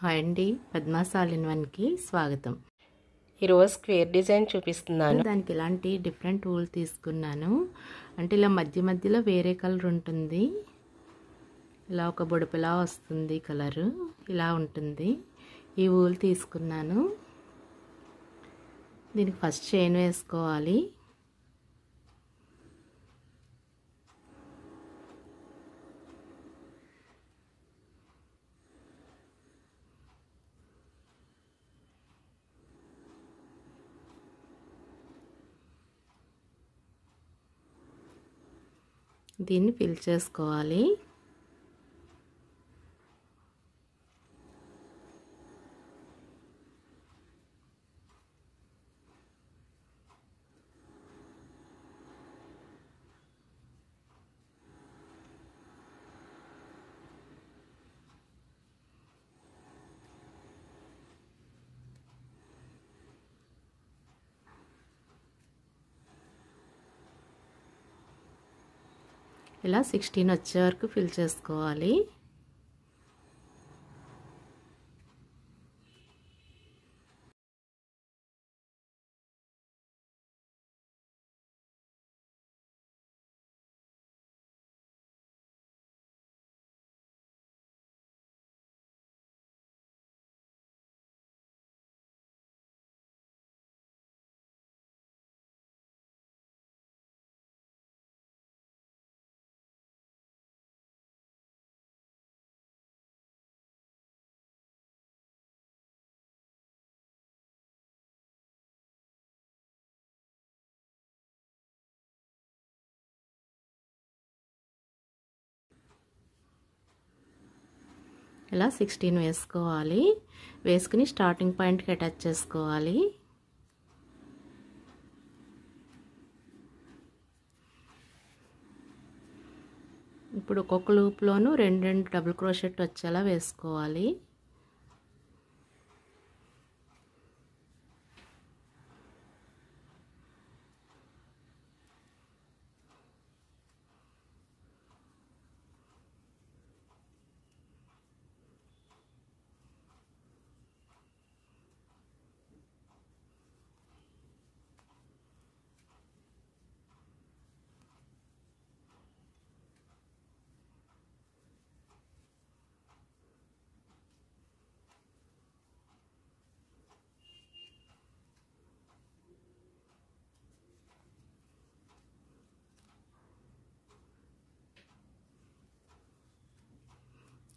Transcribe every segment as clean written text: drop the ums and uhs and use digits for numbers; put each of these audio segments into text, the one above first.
Hi అండి, Padma's all in వన్కి స్వాగతం. ఈరోజు స్క్వేర్ డిజైన్ చూపిస్తున్నాను. దానికి ఇలాంటి డిఫరెంట్ ఊల్ తీసుకున్నాను. అంటే ఇలా మధ్య మధ్యలో వేరే కలర్ ఉంటుంది, ఇలా ఒక బొడుపులా వస్తుంది కలరు, ఇలా ఉంటుంది. ఈ ఊల్ తీసుకున్నాను. దీనికి ఫస్ట్ చైన్ వేసుకోవాలి. దీన్ని ఫిల్ చేసుకోవాలి. ఇలా 16 వచ్చే వరకు ఫిల్ చేసుకోవాలి. ఇలా 16 వేసుకోవాలి. వేసుకుని స్టార్టింగ్ పాయింట్కి అటాచ్ చేసుకోవాలి. ఇప్పుడు ఒక్కొక్క లూప్లోనూ రెండు డబుల్ క్రోషెట్ వచ్చేలా వేసుకోవాలి.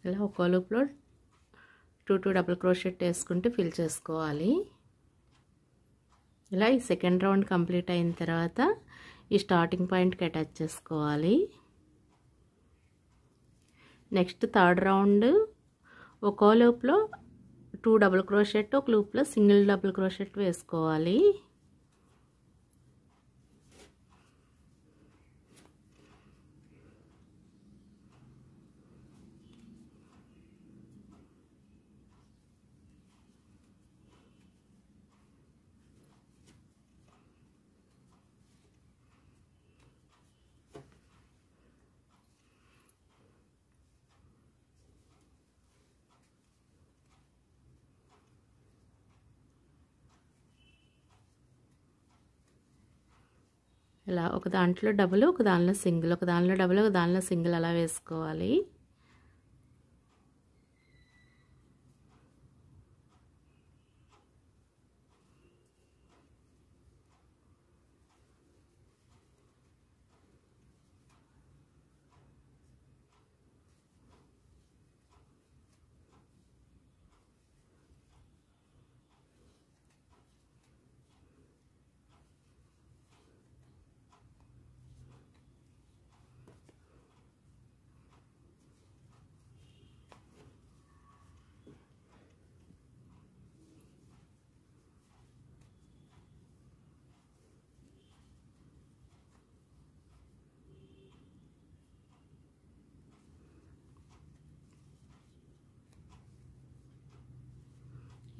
ఇలా ఒక్కో లూప్లో 2 డబుల్ క్రోషెట్ వేసుకుంటూ ఫిల్ చేసుకోవాలి. ఇలా ఈ సెకండ్ రౌండ్ కంప్లీట్ అయిన తర్వాత ఈ స్టార్టింగ్ పాయింట్కి అటాచ్ చేసుకోవాలి. నెక్స్ట్ థర్డ్ రౌండ్ ఒక్కో లూప్లో 2 డబుల్ క్రోషెట్, ఒక లూప్లో సింగిల్ డబుల్ క్రోషెట్ వేసుకోవాలి. ఇలా ఒక దాంట్లో డబుల్, ఒక దానిలో సింగిల్, ఒక దానిలో డబుల్, ఒక దానిలో సింగిల్ అలా వేసుకోవాలి.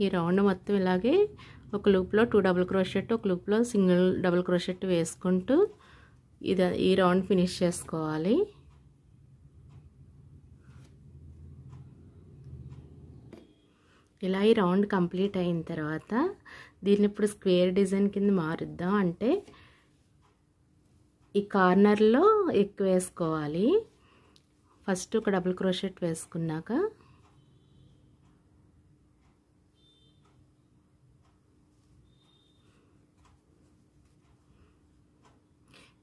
ఈ రౌండ్ మొత్తం ఇలాగే ఒక లూప్లో 2 డబుల్ క్రోషెట్, ఒక లూప్లో సింగిల్ డబుల్ క్రోషెట్ వేసుకుంటూ ఈ రౌండ్ ఫినిష్ చేసుకోవాలి. ఇలా ఈ రౌండ్ కంప్లీట్ అయిన తర్వాత దీన్ని ఇప్పుడు స్క్వేర్ డిజైన్ కింద మారుద్దాం. అంటే ఈ కార్నర్లో ఎక్కువ వేసుకోవాలి. ఫస్ట్ ఒక డబుల్ క్రోషెట్ వేసుకున్నాక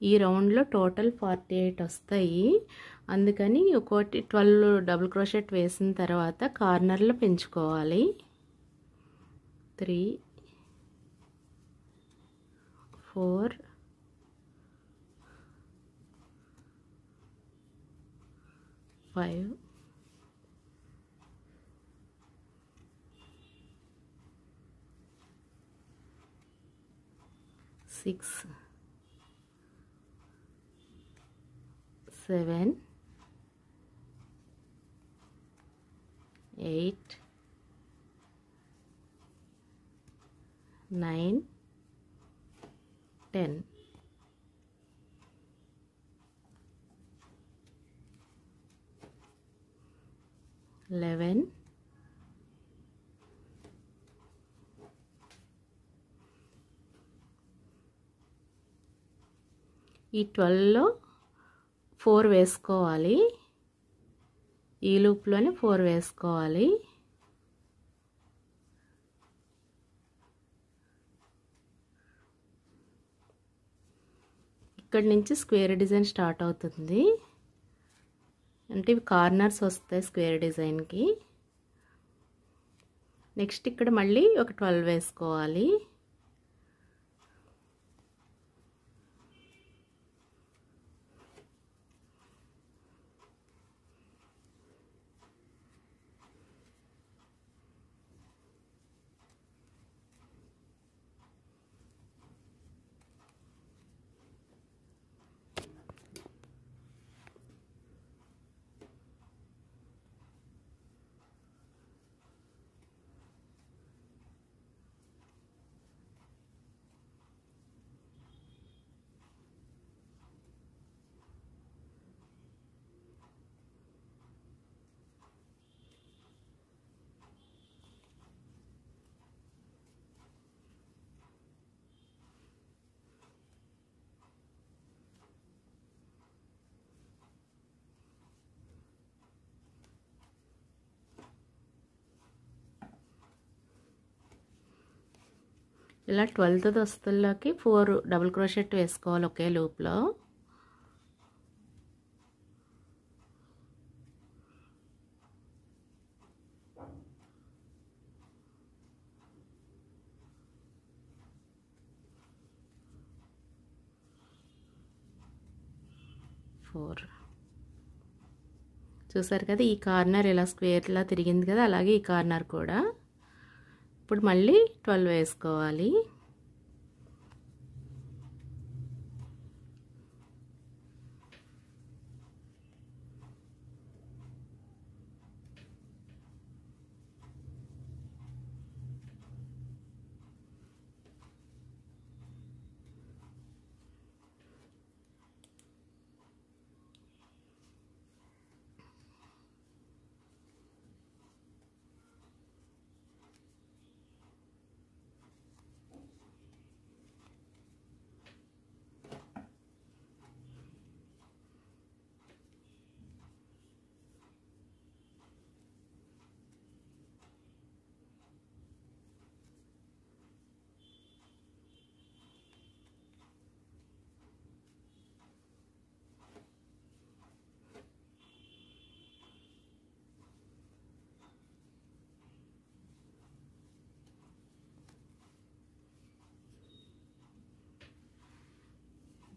ఈ రౌండ్లో టోటల్ 48 వస్తాయి. అందుకని ఒకటి 12 డబుల్ క్రోషెట్ వేసిన తర్వాత కార్నర్లో పెంచుకోవాలి. 3 4 5 6 7 8 9 10 11 ఈ 12లో 4 వేసుకోవాలి. ఈ లూప్లోనే 4 వేసుకోవాలి. ఇక్కడి నుంచి స్క్వేర్ డిజైన్ స్టార్ట్ అవుతుంది. అంటే ఇవి కార్నర్స్ వస్తాయి స్క్వేర్ డిజైన్కి. నెక్స్ట్ ఇక్కడ మళ్ళీ ఒక 12 వేసుకోవాలి. ఇలా 12th దస్తుల్లోకి 4 డబుల్ క్రోషెట్ వేసుకోవాలి ఒకే లూప్లో. చూసారు కదా, ఈ కార్నర్ ఇలా స్క్వేర్లా తిరిగింది కదా, అలాగే ఈ కార్నర్ కూడా. ఇప్పుడు మళ్ళీ 12 వేసుకోవాలి.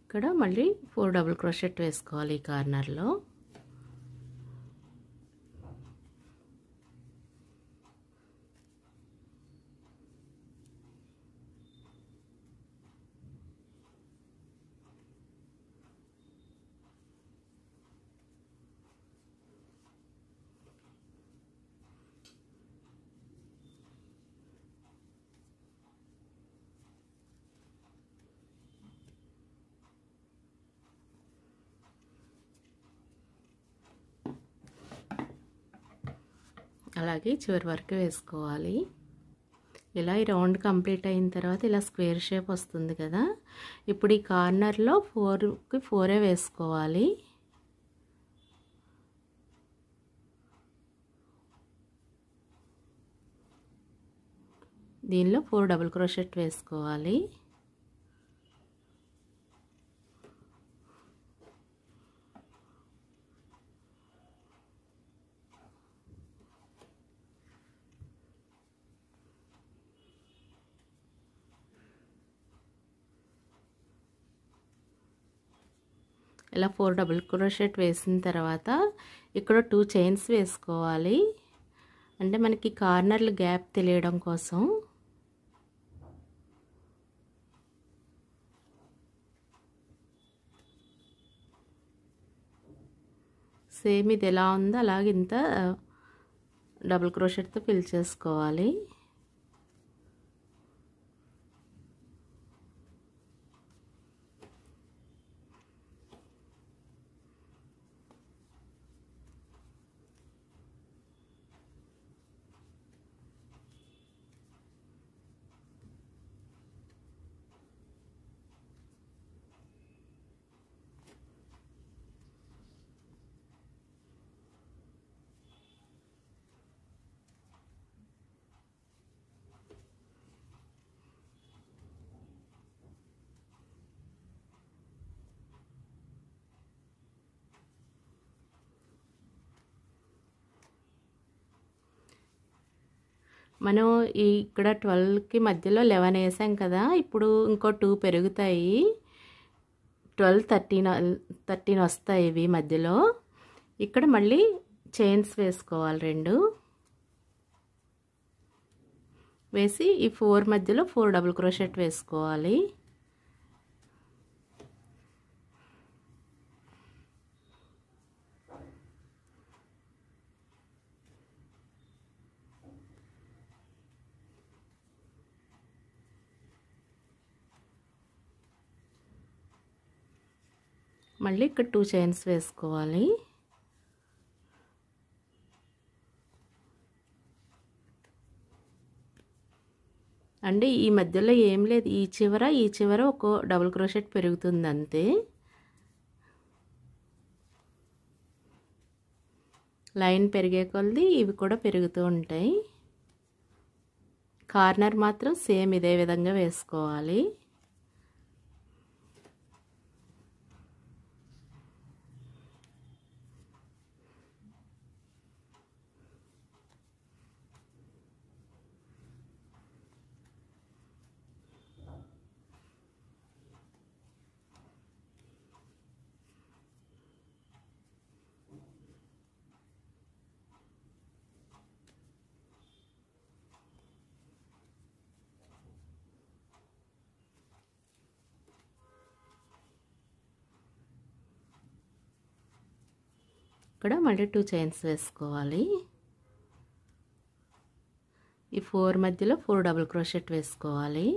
ఇక్కడ మళ్ళీ 4 డబుల్ క్రోషెట్ వేసుకోవాలి ఈ కార్నర్లో. అలాగే చివరి వరకు వేసుకోవాలి. ఇలా ఈ రౌండ్ కంప్లీట్ అయిన తర్వాత ఇలా స్క్వేర్ షేప్ వస్తుంది కదా, ఇప్పుడు ఈ కార్నర్లో 4కి 4 వేసుకోవాలి. దీనిలో 4 డబుల్ క్రోషెట్ వేసుకోవాలి. ఇలా 4 డబుల్ క్రోషెట్ వేసిన తర్వాత ఇక్కడ 2 చైన్స్ వేసుకోవాలి. అంటే మనకి కార్నర్లు గ్యాప్ తెలియడం కోసం. సేమ్ ఇది ఎలా ఉందో అలాగే ఇంత డబుల్ క్రోషెట్తో ఫిల్ చేసుకోవాలి. మనం ఇక్కడ 12కి మధ్యలో 11 వేసాం కదా, ఇప్పుడు ఇంకో 2 పెరుగుతాయి. 12, 13 వస్తాయి ఇవి మధ్యలో. ఇక్కడ మళ్ళీ చైన్స్ వేసుకోవాలి 2 వేసి ఈ 4 మధ్యలో 4 డబుల్ క్రోషెట్ వేసుకోవాలి. మళ్ళీ ఇక్కడ 2 చైన్స్ వేసుకోవాలి. అంటే ఈ మధ్యలో ఏం లేదు, ఈ చివర ఒక డబుల్ క్రోషెట్ పెరుగుతుంది అంతే. లైన్ పెరిగే కొలది ఇవి కూడా పెరుగుతూ ఉంటాయి. కార్నర్ మాత్రం సేమ్ ఇదే విధంగా వేసుకోవాలి. ఇక్కడ మళ్ళీ 2 చైన్స్ వేసుకోవాలి. ఈ 4 మధ్యలో 4 డబుల్ క్రోషెట్ వేసుకోవాలి.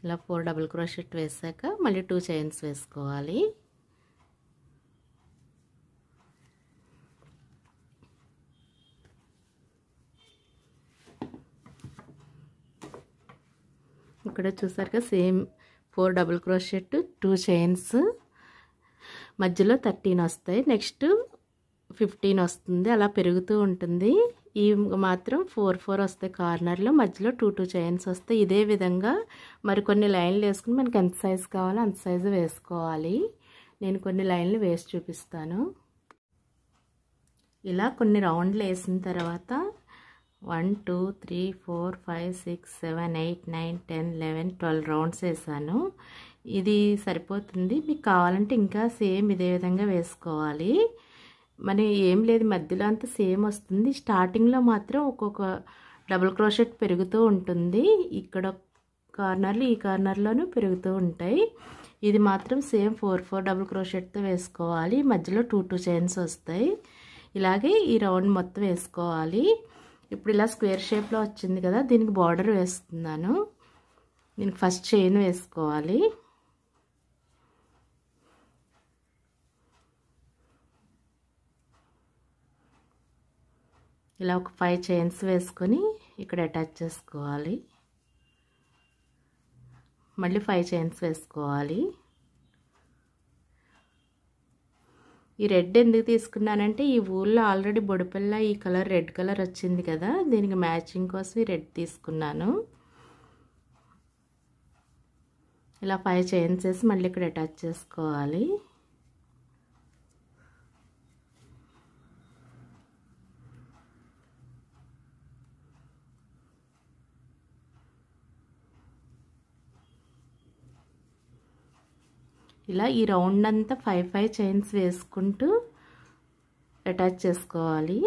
ఇలా 4 డబుల్ క్రోషెట్ వేసాక మళ్ళీ 2 చైన్స్ వేసుకోవాలి. ఇక్కడ చూసారుగా సేమ్ 4 డబుల్ క్రోషెట్ 2 చైన్స్ మధ్యలో 13 వస్తాయి. నెక్స్ట్ 15 వస్తుంది, అలా పెరుగుతూ ఉంటుంది. ఈ మాత్రం 4 వస్తాయి కార్నర్లో, మధ్యలో 2 చైన్స్ వస్తాయి. ఇదే విధంగా మరికొన్ని లైన్లు వేసుకుని మనకి ఎంత సైజు కావాలో అంత సైజు వేసుకోవాలి. నేను కొన్ని లైన్లు వేసి చూపిస్తాను. ఇలా కొన్ని రౌండ్లు వేసిన తర్వాత 1 2 3 4 5 6 7 8 9 10 11 12 రౌండ్స్ వేసాను. ఇది సరిపోతుంది. మీకు కావాలంటే ఇంకా సేమ్ ఇదే విధంగా వేసుకోవాలి. మన ఏం లేదు, మధ్యలో అంతా సేమ్ వస్తుంది. స్టార్టింగ్లో మాత్రం ఒక్కొక్క డబుల్ క్రోషెట్ పెరుగుతూ ఉంటుంది. ఇక్కడ కార్నర్లు ఈ కార్నర్లోనూ పెరుగుతూ ఉంటాయి. ఇది మాత్రం సేమ్ 4 డబుల్ క్రోషెట్తో వేసుకోవాలి. మధ్యలో 2 చైన్స్ వస్తాయి. ఇలాగే ఈ రౌండ్ మొత్తం వేసుకోవాలి. ఇప్పుడు ఇలా స్క్వేర్ షేప్లో వచ్చింది కదా, దీనికి బార్డర్ వేస్తున్నాను. దీనికి ఫస్ట్ చైన్ వేసుకోవాలి. ఇలా ఒక 5 చైన్స్ వేసుకొని ఇక్కడ అటాచ్ చేసుకోవాలి. మళ్ళీ 5 చైన్స్ వేసుకోవాలి. ఈ రెడ్ ఎందుకు తీసుకున్నానంటే ఈ ఊళ్ళో ఆల్రెడీ బొడిపెల్ల ఈ కలర్ రెడ్ కలర్ వచ్చింది కదా, దీనికి మ్యాచింగ్ కోసం ఈ రెడ్ తీసుకున్నాను. ఇలా 5 చైన్స్ వేసి మళ్ళీ ఇక్కడ అటాచ్ చేసుకోవాలి. ఇలా ఈ రౌండ్ అంతా 5 చైన్స్ వేసుకుంటూ అటాచ్ చేసుకోవాలి.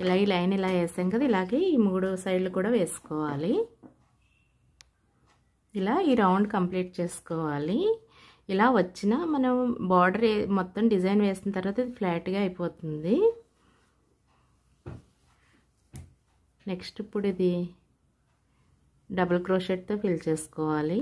ఇలా ఈ లైన్ ఇలా వేసాం కదా, ఇలాగే ఈ 3 సైడ్లు కూడా వేసుకోవాలి. ఇలా ఈ రౌండ్ కంప్లీట్ చేసుకోవాలి. ఇలా వచ్చిన మనం బార్డర్ మొత్తం డిజైన్ వేసిన తర్వాత ఇది ఫ్లాట్గా అయిపోతుంది. నెక్స్ట్ ఇప్పుడు ఇది డబుల్ క్రోషెట్తో ఫిల్ చేసుకోవాలి.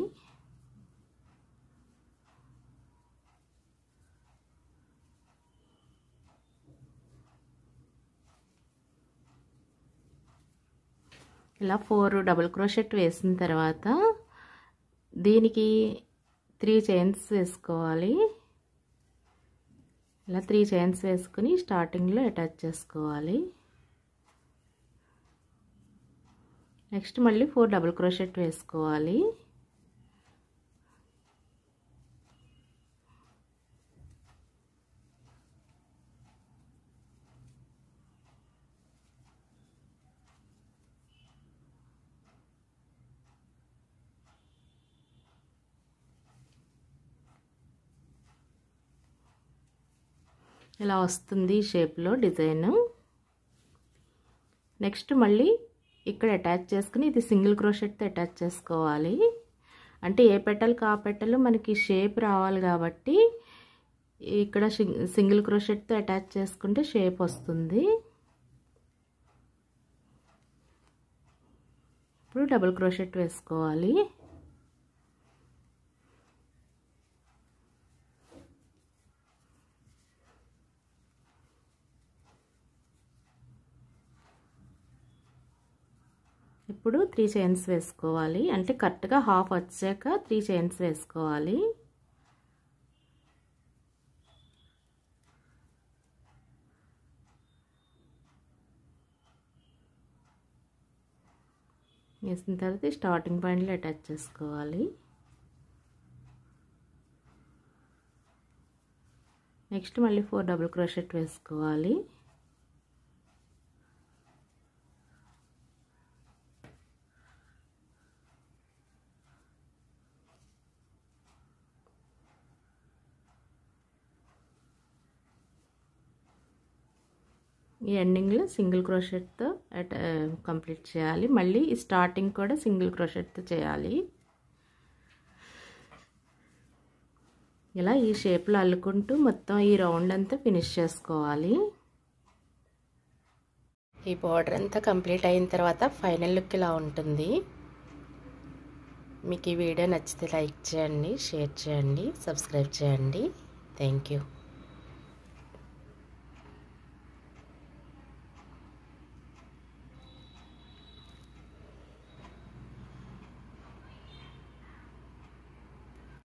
ఇలా 4 డబుల్ క్రోషెట్ వేసిన తర్వాత దీనికి 3 చైన్స్ వేసుకోవాలి. ఇలా 3 చైన్స్ వేసుకుని స్టార్టింగ్లో అటాచ్ చేసుకోవాలి. నెక్స్ట్ మళ్ళీ 4 డబుల్ క్రోషెట్ వేసుకోవాలి. ఇలా వస్తుంది ఈ షేప్లో డిజైన్. నెక్స్ట్ మళ్ళీ ఇక్కడ అటాచ్ చేసుకుని ఇది సింగిల్ క్రోషెట్తో అటాచ్ చేసుకోవాలి. అంటే ఏ పెటల్ కా పెటల్ మనకి షేప్ రావాలి కాబట్టి ఇక్కడ సింగిల్ క్రోషెట్తో అటాచ్ చేసుకుంటే షేప్ వస్తుంది. ఇప్పుడు డబుల్ క్రోషెట్ వేసుకోవాలి. ఇప్పుడు 3 చైన్స్ వేసుకోవాలి. అంటే కరెక్ట్గా హాఫ్ వచ్చాక 3 చైన్స్ వేసుకోవాలి. వేసిన తర్వాత స్టార్టింగ్ పాయింట్లో అటాచ్ చేసుకోవాలి. నెక్స్ట్ మళ్ళీ 4 డబుల్ క్రోషెట్ వేసుకోవాలి. ఈ ఎండింగ్లో సింగిల్ క్రోషెట్తో కంప్లీట్ చేయాలి. మళ్ళీ ఈ స్టార్టింగ్ కూడా సింగిల్ క్రోషెట్తో చేయాలి. ఇలా ఈ షేప్లో అల్లుకుంటూ మొత్తం ఈ రౌండ్ అంతా ఫినిష్ చేసుకోవాలి. ఈ బార్డర్ అంతా కంప్లీట్ అయిన తర్వాత ఫైనల్ లుక్ ఇలా ఉంటుంది. మీకు ఈ వీడియో నచ్చితే లైక్ చేయండి, షేర్ చేయండి, సబ్స్క్రైబ్ చేయండి. Thank you.